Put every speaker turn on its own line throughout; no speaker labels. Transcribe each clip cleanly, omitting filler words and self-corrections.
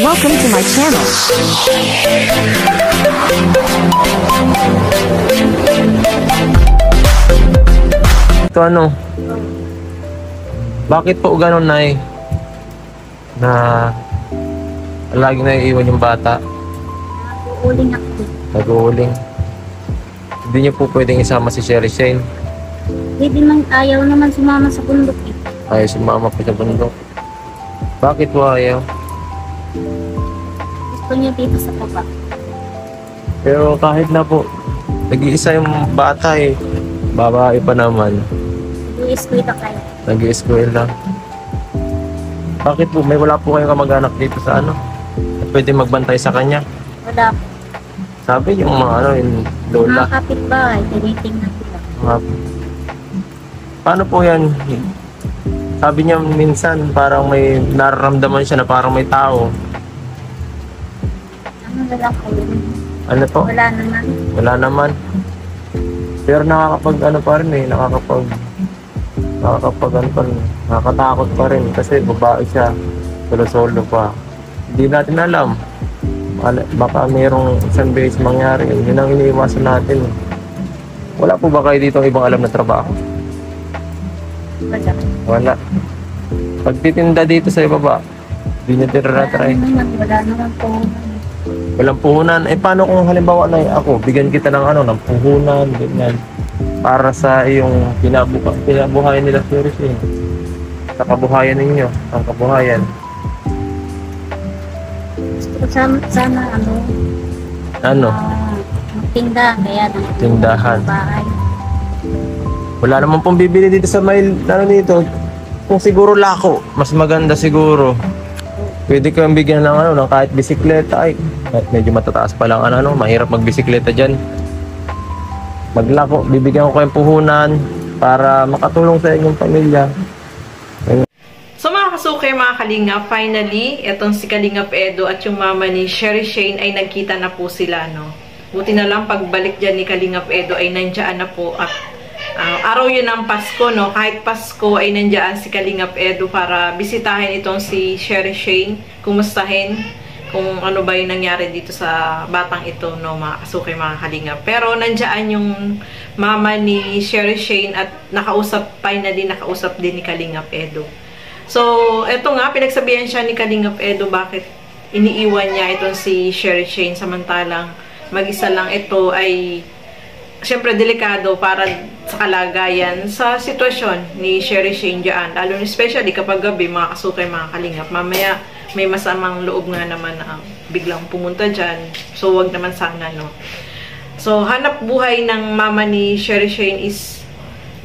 Welcome to my channel.
Ito ano? Bakit po gano'n, Nay? Na lagi na iiwan yung bata?
Nag-uuling ako.
Nag-uuling. Hindi niyo po pwedeng isama si Sherry Shane.
Hindi man, ayaw naman sumama sa bundok eh.
Ayaw sumama po sa bundok. Bakit po ayaw?
Gusto niya dito sa baba.
Pero kahit na po, nag-iisa yung bata eh. Babae pa naman.
Nag-i-eskwita kayo.
Nag-i-school lang. Bakit po? Wala po kayong kamag-anak dito sa ano? Pwede magbantay sa kanya?
Wala po.
Sabi yung mga ano, yung lola.
Mga kapitbahay, tinitingnan sila.
Paano po yan? Sabi niya minsan parang may nararamdaman siya na parang may tao.
Ano na lang po yun?
Ano po?
Wala naman.
Wala naman. Pero nakakapag ano pa rin eh, nakakapag ano pa rin, nakakatakot pa rin kasi babae siya, solo-solo pa. Hindi natin alam. Baka mayroong isang beses mangyari yun. Yun ang iniiwasan natin. Wala po ba kayo dito ibang alam na trabaho?
Wala.
Wala. Pagtitinda dito sa ibaba, hindi nyo tira-try.
Wala naman po.
Walang puhunan. Eh paano kung halimbawa na ako, bigyan kita ng ano, ng puhunan, ganyan. Para sa iyong pinabuhayan nila seriously. Sa kabuhayan ninyo, ang kabuhayan.
Gusto ko sana
Ano?
magtinda. Kaya
Tindahan.
bahay.
Wala naman pong bibili dito sa may, ano dito. Kung siguro lako, mas maganda siguro. Pwede kang bigyan ng ano, ng kahit bisikleta. Ay, medyo matataas pa lang ano, mahirap magbisikleta dyan. Maglako, bibigyan ko kayong puhunan para makatulong sa inyong pamilya.
So mga kasukay, mga Kalingap, finally, etong si Kalingap Edo at yung mama ni Sherry Shane ay nagkita na po sila, no? Buti na lang pagbalik dyan ni Kalingap Edo ay nandiyan na po at araw yun ng Pasko, no? Kahit Pasko ay nandiyan si Kalingap Edo para bisitahin itong si Sherry Shane, kumustahin kung ano ba yung nangyari dito sa batang ito, no, mga kasukay, mga Kalingap. Pero nandiyan yung mama ni Sherry Shane at finally nakausap din ni Kalingap Edo. So, eto nga, pinagsabihan siya ni Kalingap Edo bakit iniiwan niya itong si Sherry Shane samantalang mag-isa lang ito ay siyempre delikado para sa kalagayan sa sitwasyon ni Sherry Shane dyan. Lalo especially kapag gabi, mga kasukay, mga Kalingap. Mamaya may masamang loob nga naman na biglang pumunta dyan. So, wag naman sana, no? So, hanap buhay ng mama ni Sherry Shane is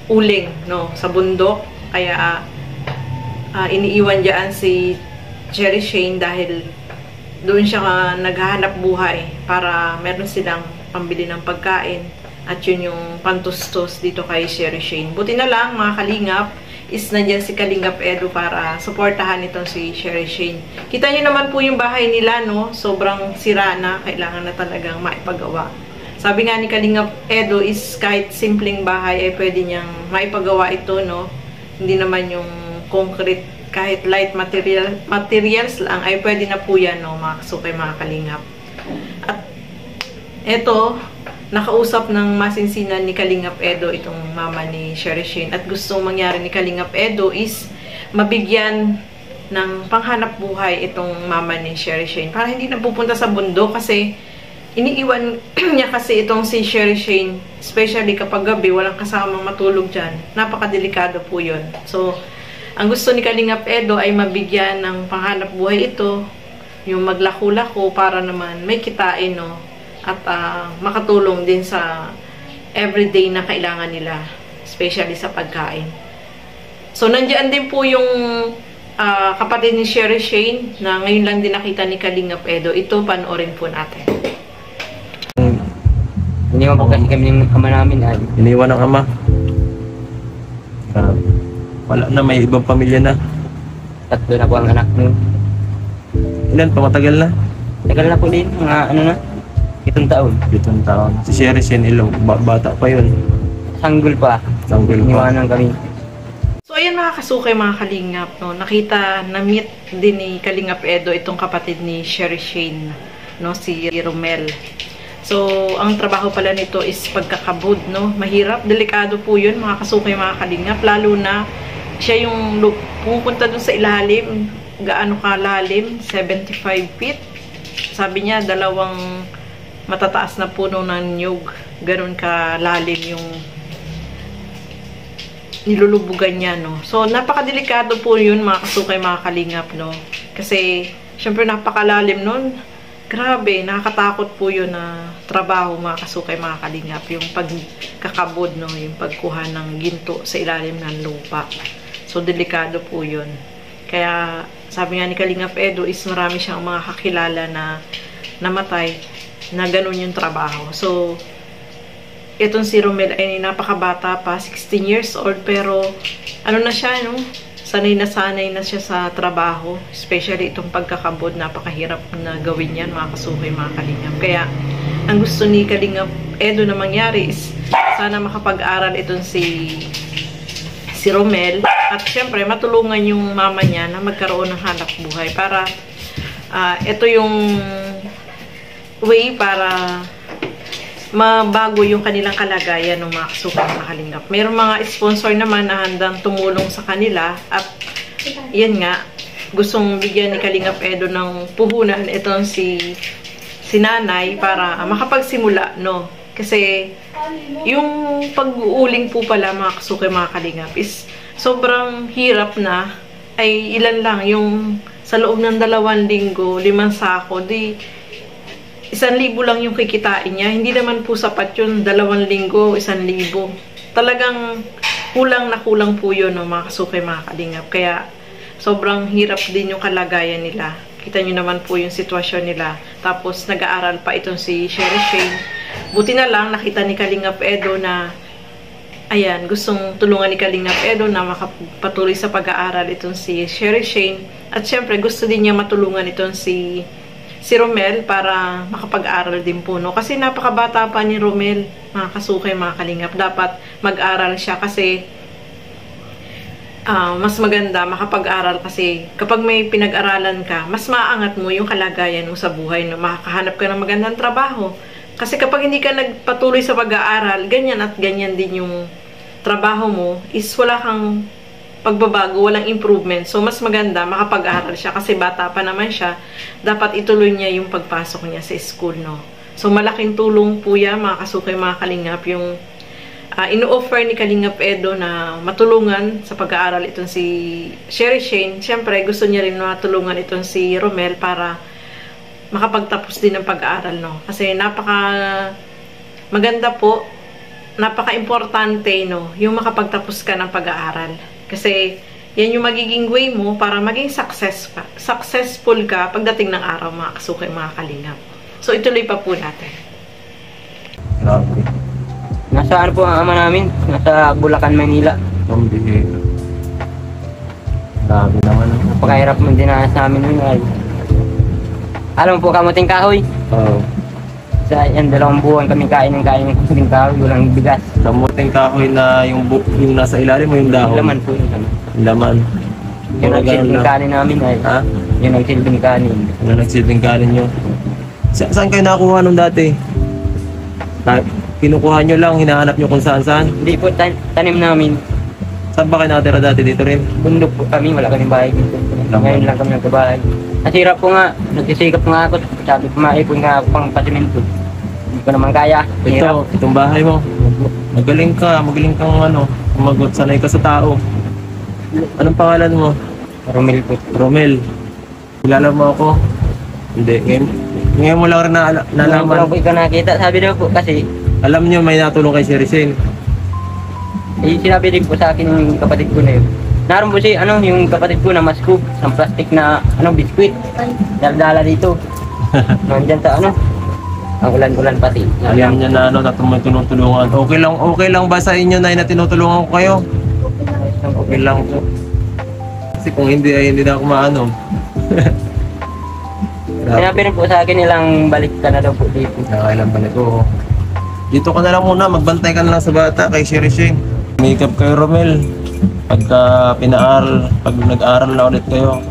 uling, no? Sa bundok. Kaya, iniiwan dyan si Sherry Shane dahil doon siya naghahanap buhay para meron silang pambili ng pagkain at yun yung pantustos dito kay Sherry Shane. Buti na lang, mga Kalingap, is nandyan si Kalingap Edo para suportahan itong si Sherry Shane. Kita nyo naman po yung bahay nila, no? Sobrang sira na, kailangan na talagang maipagawa. Sabi nga ni Kalingap Edo is kahit simpleng bahay ay pwede niyang maipagawa ito, no? Hindi naman yung concrete, kahit light materials lang ay pwede na po yan, no, mga kasukay, mga Kalingap. At eto, nakausap ng masinsinan ni Kalingap Edo itong mama ni Sherry Shane at gustong mangyari ni Kalingap Edo is mabigyan ng panghanap buhay itong mama ni Sherry Shane para hindi na pupunta sa bundok kasi iniiwan niya kasi itong si Sherry Shane, especially kapag gabi, walang kasamang matulog dyan. Napakadelikado po yun. So, ang gusto ni Kalingap Edo ay mabigyan ng panghanap buhay ito, yung maglako-lako para naman may kitain, no? At makatulong din sa everyday na kailangan nila, especially sa pagkain. So, nandiyan din po yung kapatid ni Sherry Shane na ngayon lang din nakita ni Kalingap Edo. Ito, panoorin po natin.
Iniwan po kasi kami ng ama namin ay.
Iniwan ng ama. Wala na, may ibang pamilya na.
Tatlo na po ang anak nun.
Ilan pa, matagal na?
Tagal na po din, mga ano na, 7 taon.
7 taon. Si Sherry Shane, bata pa yun.
Sanggol pa.
Sanggol pa.
Iniwanan kami.
So, ayan mga kasukay, mga kalingap, no? Na-meet din ni Kalingap Edo itong kapatid ni Sherry Shane, no? Si Romel. So, ang trabaho pala nito is pagkakabud, no? Mahirap, delikado po yun, mga kasukay, mga kalingap. Lalo na, siya yung pupunta dun sa ilalim. Gaano kalalim? 75 feet. Sabi niya, 2 matataas na puno ng niyog. Ganon kalalim yung nilulubugan niya, no? So, napakadelikado po yun, mga kasukay, mga kalingap, no? Kasi, syempre, napakalalim nun. Grabe, nakakatakot po yun na trabaho, mga kasukay, mga kalingap. Yung pagkakabod, no? Yung pagkuha ng ginto sa ilalim ng lupa. So, delikado po yun. Kaya, sabi nga ni Kalingap Edo, is marami siyang mga kakilala na namatay na ganun yung trabaho. So, itong si Romel ay napakabata pa, 16 years old, pero ano na siya, no? Sanay na siya sa trabaho, especially itong pagkakabod. Napakahirap na gawin yan, mga kasukay, mga kalingap. Kaya ang gusto ni Kalingap Edo na mangyari is sana makapag-aral itong si Romel, at syempre matulungan yung mama niya na magkaroon ng hanap buhay para ito yung way para mabago yung kanilang kalagayan ng mga kasukay, mga kalingap. Mayroong mga sponsor naman na handang tumulong sa kanila, at yan nga, gustong bigyan ni Kalingap Edo ng puhunan itong si nanay para makapagsimula, no? Kasi yung pag-uuling po pala, mga kasukay, mga kalingap, is sobrang hirap na. Ay ilan lang yung sa loob ng 2 linggo, 5 sako, di 1,000 lang yung kikitain niya. Hindi naman po sapat yun, 2 linggo, 1,000. Talagang kulang na kulang po yun, no, mga kasukay, mga kalingap. Kaya sobrang hirap din yung kalagayan nila. Kita nyo naman po yung sitwasyon nila. Tapos nag-aaral pa itong si Sherry Shane. Buti na lang nakita ni Kalingap Edo na ayan, gustong tulungan ni Kalingap Edo na makapatuloy sa pag-aaral itong si Sherry Shane. At syempre gusto din niya matulungan itong si Romel para makapag-aral din po, no? Kasi napakabata pa ni Romel, mga kasukay, mga kalingap. Dapat mag-aral siya kasi mas maganda makapag-aral, kasi kapag may pinag-aralan ka, mas maangat mo yung kalagayan mo sa buhay, no? Makakahanap ka ng magandang trabaho. Kasi kapag hindi ka nagpatuloy sa pag-aaral, ganyan at ganyan din yung trabaho mo, is wala kang pagbabago, walang improvement. So, mas maganda makapag-aral siya kasi bata pa naman siya. Dapat ituloy niya yung pagpasok niya sa school, no? So, malaking tulong po yan, mga kasukay, mga kalingap, yung ino-offer ni Kalingap Edo na matulungan sa pag-aaral itong si Sherry Shane. Siyempre, gusto niya rin matulungan itong si Romel para makapagtapos din ng pag-aaral, no? Kasi maganda po, napaka-importante, no? Yung makapagtapos ka ng pag-aaral. Kasi yan yung magiging way mo para maging successful ka pagdating ng araw, mga kasukay, mga kalingap. So, ituloy pa po natin.
Grabe.
Nasa po ang ama namin? Nasa Bulacan, Manila.
Ang bihira. Grabe naman.
Napakahirap mo din na sa amin yun. Alam mo po, kamuting kahoy?
Oo.
Sa yan, 2 buwan kami kain ng kamuting kahoy, walang bigas.
Kamuting kahoy na yung nasa ilalim mo yung dahon.
Laman po yun.
Laman.
Yung nagsilbing kanin namin ay.
Ha?
Yung nagsilbing kanin.
Yung nagsilbing kanin nyo. Saan kayo nakuha nung dati? Kinukuha nyo lang, hinahanap nyo kung saan-saan?
Hindi po, tanim namin.
Saan ba kayo nakatira dati? Dito rin?
Bundok po kami, wala kaming bahay dito. Ngayon lang kami nagkabahay. Nasira po nga, nagsisikap nga ako. Sabi ko, maipon nga ako pang pasimento. Hindi ko naman kaya.
Itong bahay mo. Magaling kang umagot. Sanay ka sa tao. Anong pangalan mo?
Romel po.
Romel. Kilala mo ako? Hindi. Ngayon mo lang rin nalaman.
Ngayon po ikaw nakita. Sabi daw po kasi,
alam nyo may natulong kay Sherry Shane.
sinabi din po sa akin yung kapatid ko na yun. Naroon po yung kapatid ko na masko, ng plastic na biskwit. Dala dito. Nandiyan sa ang ulan-ulan pati.
Alam niya na na tinutulungan. Okay lang ba sa inyo na tinutulungan ko kayo? Okay lang po. Kasi kung hindi ay hindi na ako maano.
Sinabi rin po sa akin ilang balik ka na daw po dito.
Nakailang balik ko. Dito ka na lang muna, magbantay ka na lang sa bata kay Sherry Shane. Makeup kay Romel. Pagka pinaaral, pag nag-aaral na ulit kayo,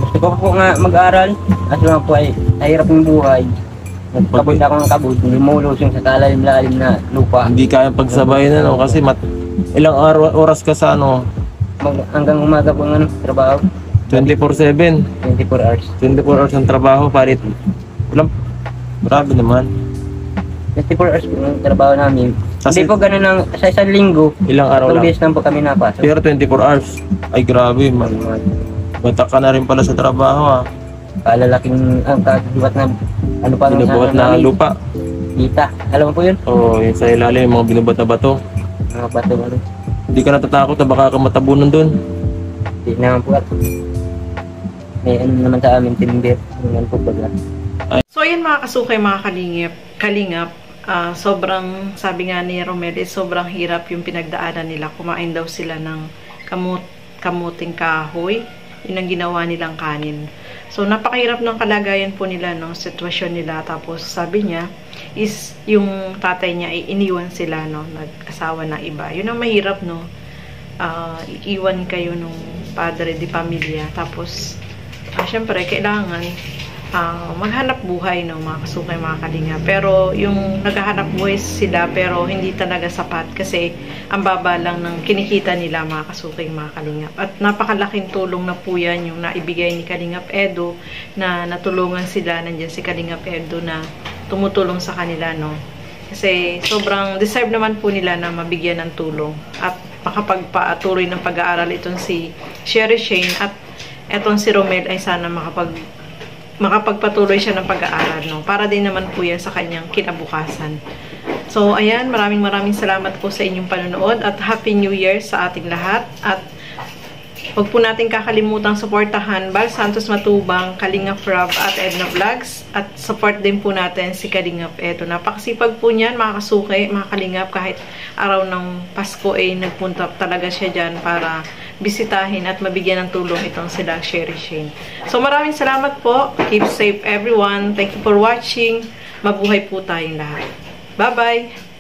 Gusto ko po nga mag-aral. Kaso nga po ay nahirap yung buhay. Nagkabot ako ng kabot, lumulos yung sa talalim-lalim na lupa.
hindi kaya pagsabayin ano kasi ilang oras ka sa ano,
Hanggang umaga po ng trabaho,
24/7.
24 hours.
24 hours ng trabaho, parit. Walang, grabe naman.
24 hours po ng trabaho namin.
Kasi-
Hindi po ganun lang, sa isang linggo,
Ilang araw
2
lang.
days lang po kami napasok.
Pero 24 hours. Ay grabe, bata ka na rin pala sa trabaho ah.
Kalalaking ang kagiwat na ano pa
Binubuhat na
namin,
lupa.
Kita. Alam mo po yun?
Oo, yung sa ilalim, yung mga binubuhat na bato.
Mga bato ano.
Hindi ka natatakot na baka ka matabunan doon.
Hindi naman po at may ano naman sa amin, timber. Yan po pala.
So ayan mga kasukay, mga kalingap, sobrang, sabi nga ni Romel, sobrang hirap yung pinagdaanan nila. Kumain daw sila ng kamuting kahoy. Yun ang ginawa nilang kanin. So napakahirap ng kalagayan po nila, no, sitwasyon nila. Tapos sabi niya is yung tatay niya ay iniwan sila, no, nag-asawa ng iba. Yun ang mahirap, no. Iiwan kayo nung padre di pamilya. Tapos syempre kailangan maghanap buhay, no, mga kasukay, mga kalinga. Pero yung naghahanap buhay sila pero hindi talaga sapat kasi ang baba lang ng kinikita nila, mga kasukay, mga kalingap. At napakalaking tulong na po yan yung naibigay ni Kalingap Edo na natulungan sila. Nandiyan si Kalingap Edo na tumutulong sa kanila, no. Kasi sobrang deserve naman po nila na mabigyan ng tulong at makapagpatuloy ng pag-aaral itong si Sherry Shane at etong si Romel ay sana makapagpatuloy siya ng pag-aaral, no? Para din naman po yan sa kanyang kinabukasan. So, ayan, maraming salamat po sa inyong panonood at Happy New Year sa ating lahat. At huwag po natin kakalimutang suportahan Bal Santos Matubang, Kalingap Rob at Edna Vlogs. At support din po natin si Kalingap Edo. Napakasipag po niyan, mga kasuke, mga kalingap. Kahit araw ng Pasko ay nagpunta talaga siya dyan para bisitahin at mabigyan ng tulong itong sila Sherry Shane. So maraming salamat po. Keep safe everyone. Thank you for watching. Mabuhay po tayong lahat. Bye-bye!